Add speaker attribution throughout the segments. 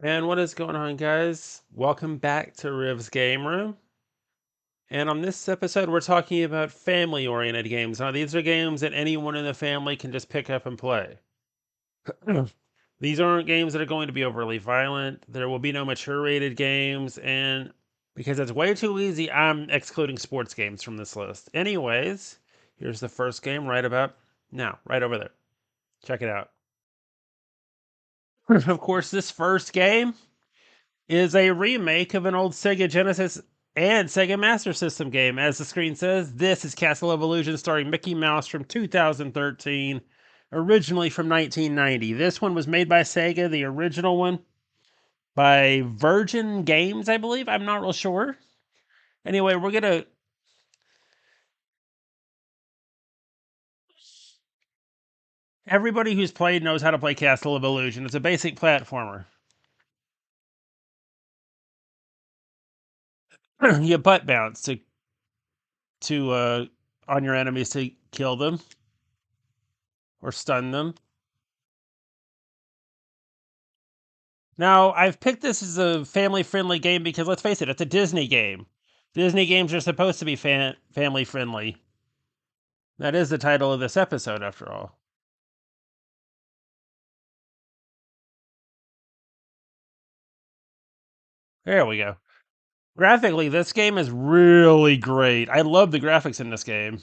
Speaker 1: And what is going on, guys? Welcome back to Riv's Game Room. And on this episode, we're talking about family-oriented games. Now, these are games that anyone in the family can just pick up and play. These aren't games that are going to be overly violent. There will be no mature-rated games, and because it's way too easy, I'm excluding sports games from this list. Anyways, here's the first game right about now, right over there. Check it out. Of course, this first game is a remake of an old Sega Genesis and Sega Master System game. As the screen says, this is Castle of Illusion starring Mickey Mouse from 2013, originally from 1990. This one was made by Sega, the original one by Virgin Games, I believe. I'm not real sure. Anyway, we're going to... Everybody who's played knows how to play Castle of Illusion. It's a basic platformer. You butt bounce to on your enemies to kill them or stun them. Now, I've picked this as a family-friendly game because, let's face it, it's a Disney game. Disney games are supposed to be family-friendly. That is the title of this episode, after all. There we go. Graphically, this game is really great. I love the graphics in this game.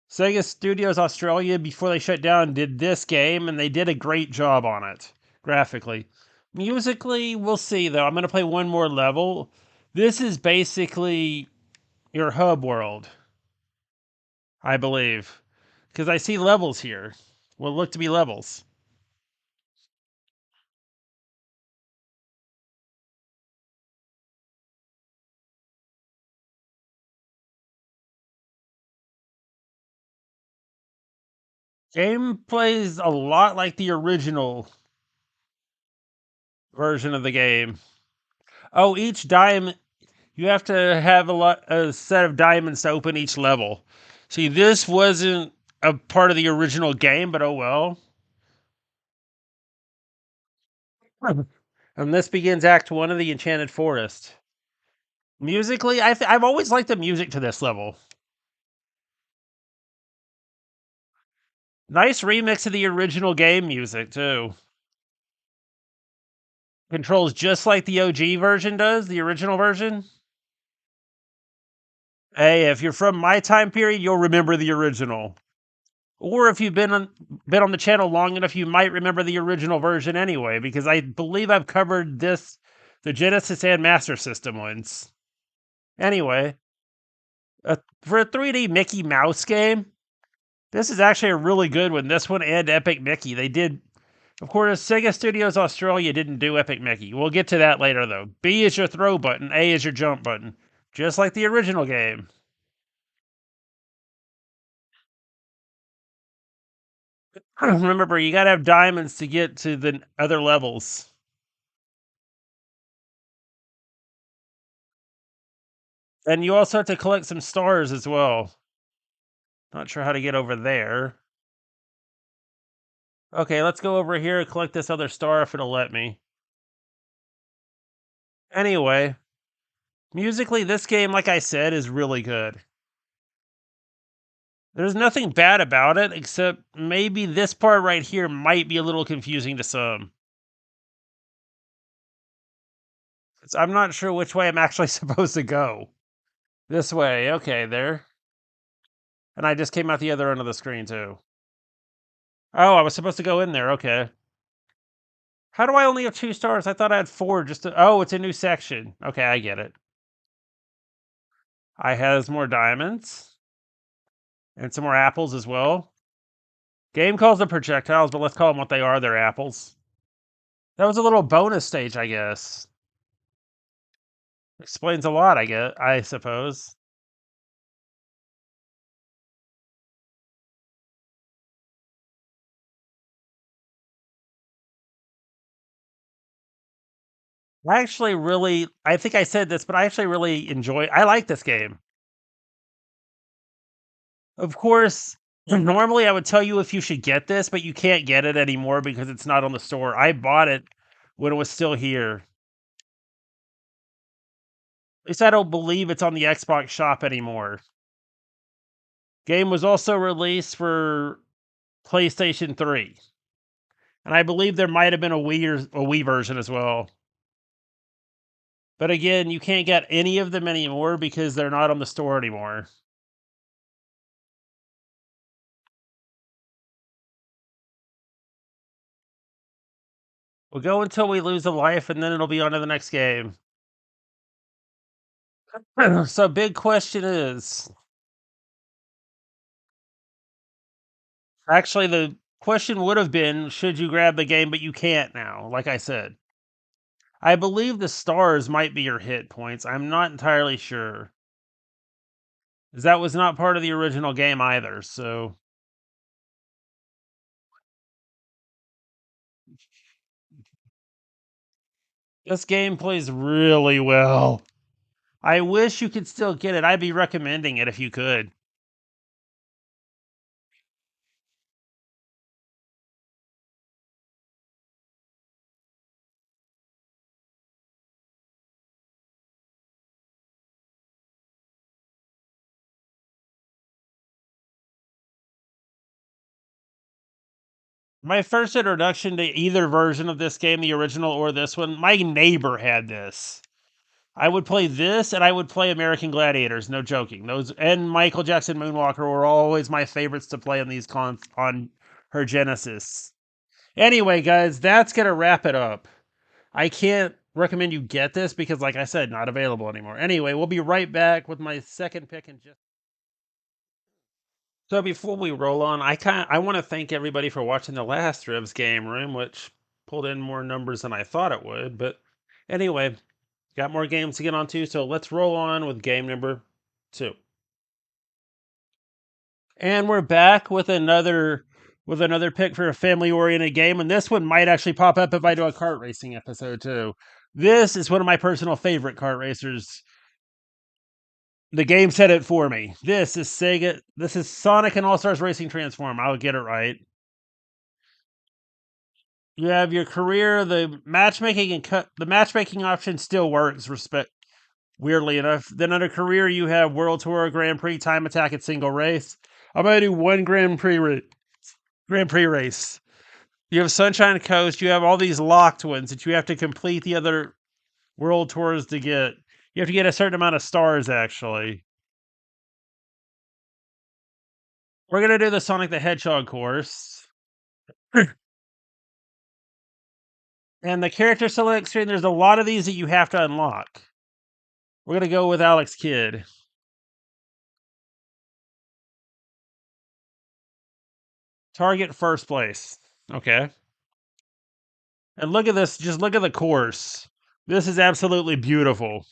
Speaker 1: Sega Studios Australia, before they shut down, did this game, and they did a great job on it, graphically. Musically, we'll see, though. I'm going to play one more level. This is basically your hub world, I believe. Because I see levels here. What look to be levels. Game plays a lot like the original version of the game. Oh, each diamond, you have to have a set of diamonds to open each level. See, this wasn't a part of the original game, but oh well. And this begins Act 1 of the Enchanted Forest. Musically, I've always liked the music to this level. Nice remix of the original game music, too. Controls just like the OG version does, the original version. Hey, if you're from my time period, you'll remember the original. Or if you've been on the channel long enough, you might remember the original version anyway, because I believe I've covered the Genesis and Master System ones. Anyway, for a 3D Mickey Mouse game, this is actually a really good one. This one and Epic Mickey. They did, of course, Sega Studios Australia didn't do Epic Mickey. We'll get to that later, though. B is your throw button, A is your jump button, just like the original game. Remember, you gotta have diamonds to get to the other levels. And you also have to collect some stars as well. Not sure how to get over there. Okay, let's go over here and collect this other star if it'll let me. Anyway, musically, this game, like I said, is really good. There's nothing bad about it, except maybe this part right here might be a little confusing to some. I'm not sure which way I'm actually supposed to go. This way, okay, there. And I just came out the other end of the screen, too. Oh, I was supposed to go in there, okay. How do I only have 2 stars? I thought I had 4 just to... Oh, it's a new section. Okay, I get it. I has more diamonds. And some more apples as well. Game calls them projectiles, but let's call them what they are. They're apples. That was a little bonus stage, I guess. Explains a lot, I suppose. I think I said this, but I actually really I like this game. Of course, normally I would tell you if you should get this, but you can't get it anymore because it's not on the store. I bought it when it was still here. At least I don't believe it's on the Xbox shop anymore. Game was also released for PlayStation 3. And I believe there might have been a Wii version as well. But again, you can't get any of them anymore because they're not on the store anymore. We'll go until we lose a life, and then it'll be on to the next game. So, big question is actually, the question would have been should you grab the game, but you can't now, like I said. I believe the stars might be your hit points. I'm not entirely sure. 'Cause that was not part of the original game either, so this game plays really well. I wish you could still get it. I'd be recommending it if you could. My first introduction to either version of this game, the original or this one, my neighbor had this. I would play this and I would play American Gladiators, no joking. Those and Michael Jackson Moonwalker were always my favorites to play on these on her Genesis. Anyway, guys, that's going to wrap it up. I can't recommend you get this because like I said, not available anymore. Anyway, we'll be right back with my second pick in just So before we roll on, I want to thank everybody for watching the last Ribs game room, which pulled in more numbers than I thought it would. But anyway, got more games to get on to, so let's roll on with game number 2. And we're back with another pick for a family oriented game, and this one might actually pop up if I do a kart racing episode too. This is one of my personal favorite kart racers. The game said it for me. This is Sega. This is Sonic and All Stars Racing Transform. I'll get it right. You have your career. The matchmaking option still works. Weirdly enough, then under career you have World Tour, Grand Prix, Time Attack, and Single Race. I'm gonna do one Grand Prix race. You have Sunshine Coast. You have all these locked ones that you have to complete the other World Tours to get. You have to get a certain amount of stars actually. We're gonna do the Sonic the Hedgehog course. And the character select screen, there's a lot of these that you have to unlock. We're gonna go with Alex Kidd. Target first place. Okay. And look at this. Just look at the course. This is absolutely beautiful.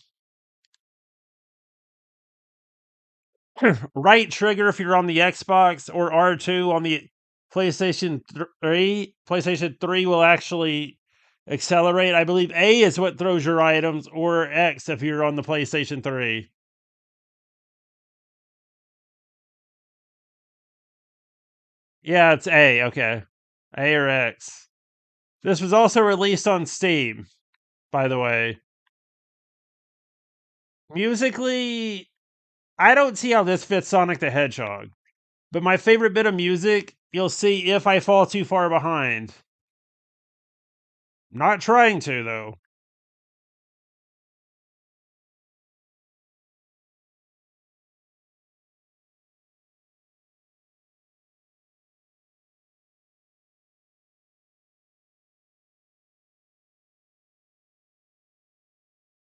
Speaker 1: Right trigger if you're on the Xbox or R2 on the PlayStation 3. PlayStation 3 will actually accelerate. I believe A is what throws your items, or X if you're on the PlayStation 3. Yeah, it's A. Okay. A or X. This was also released on Steam, by the way. Musically, I don't see how this fits Sonic the Hedgehog. But my favorite bit of music, you'll see if I fall too far behind. Not trying to, though.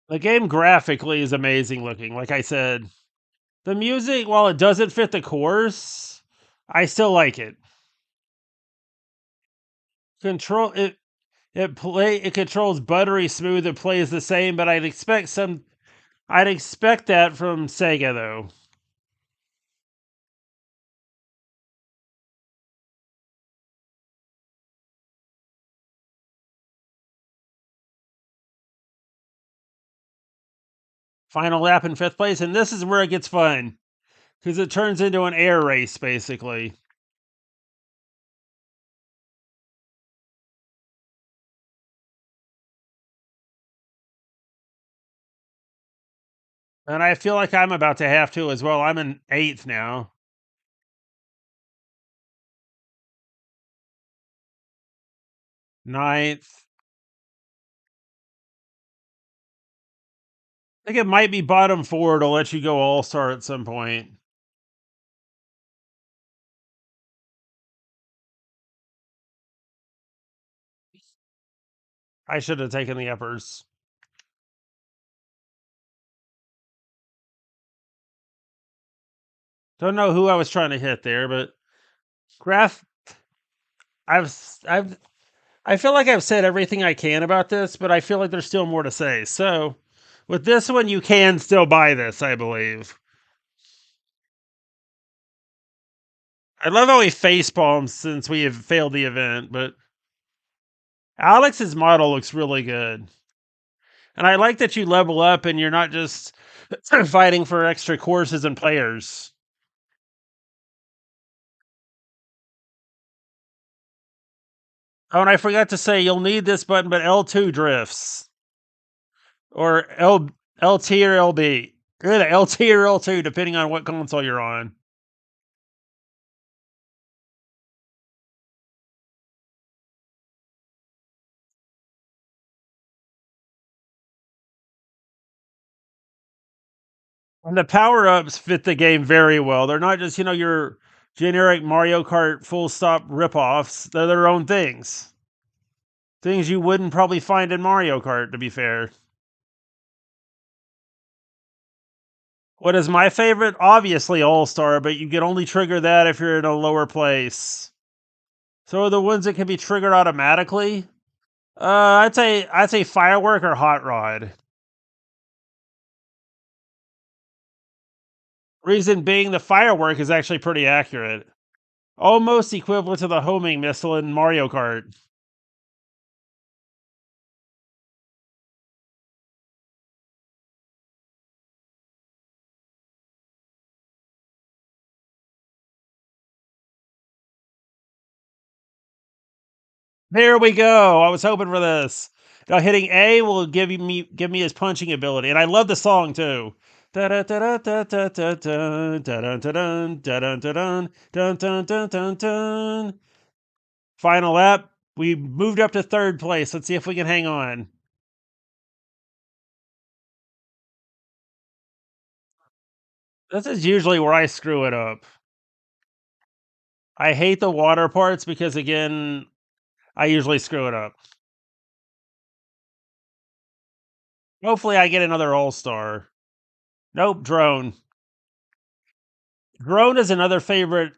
Speaker 1: The game graphically is amazing looking, like I said. The music, while it doesn't fit the course, I still like it. Control it controls buttery smooth, it plays the same, but I'd expect that from Sega though. Final lap in 5th place, and this is where it gets fun. Because it turns into an air race, basically. And I feel like I'm about to have to as well. I'm in 8th now. 9th. I think it might be bottom 4 to let you go all-star at some point. I should have taken the uppers. Don't know who I was trying to hit there, but Graph, I feel like I've said everything I can about this, but I feel like there's still more to say. So, with this one, you can still buy this, I believe. I love how he facepalms since we have failed the event, but Alex's model looks really good. And I like that you level up and you're not just fighting for extra courses and players. Oh, and I forgot to say, you'll need this button, but L2 drifts. Or LT or LB. Good, LT or L2, depending on what console you're on. And the power-ups fit the game very well. They're not just, your generic Mario Kart full stop ripoffs. They're their own things. Things you wouldn't probably find in Mario Kart, to be fair. What is my favorite? Obviously All-Star, but you can only trigger that if you're in a lower place. So the ones that can be triggered automatically, I'd say Firework or Hot Rod. Reason being, the Firework is actually pretty accurate. Almost equivalent to the homing missile in Mario Kart. There we go. I was hoping for this. Now hitting A will give me his punching ability, and I love the song too. Final lap. We moved up to 3rd place. Let's see if we can hang on. This is usually where I screw it up. I hate the water parts because, again, I usually screw it up. Hopefully, I get another All-Star. Nope, drone. Drone is another favorite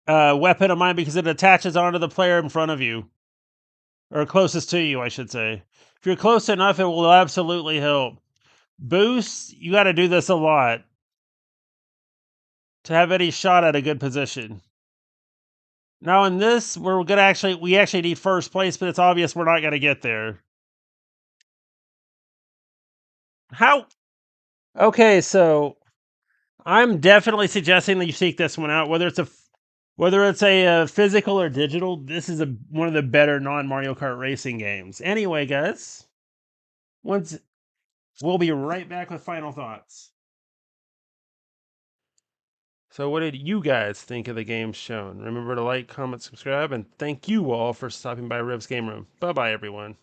Speaker 1: weapon of mine because it attaches onto the player in front of you. Or closest to you, I should say. If you're close enough, it will absolutely help. Boost, you got to do this a lot to have any shot at a good position. Now in this, we actually need 1st place, but it's obvious we're not going to get there. How? Okay, so I'm definitely suggesting that you seek this one out, whether it's a physical or digital. This is one of the better non Mario Kart racing games. Anyway, guys, we'll be right back with final thoughts. So, what did you guys think of the games shown? Remember to like, comment, subscribe, and thank you all for stopping by Riv's Game Room. Bye bye, everyone.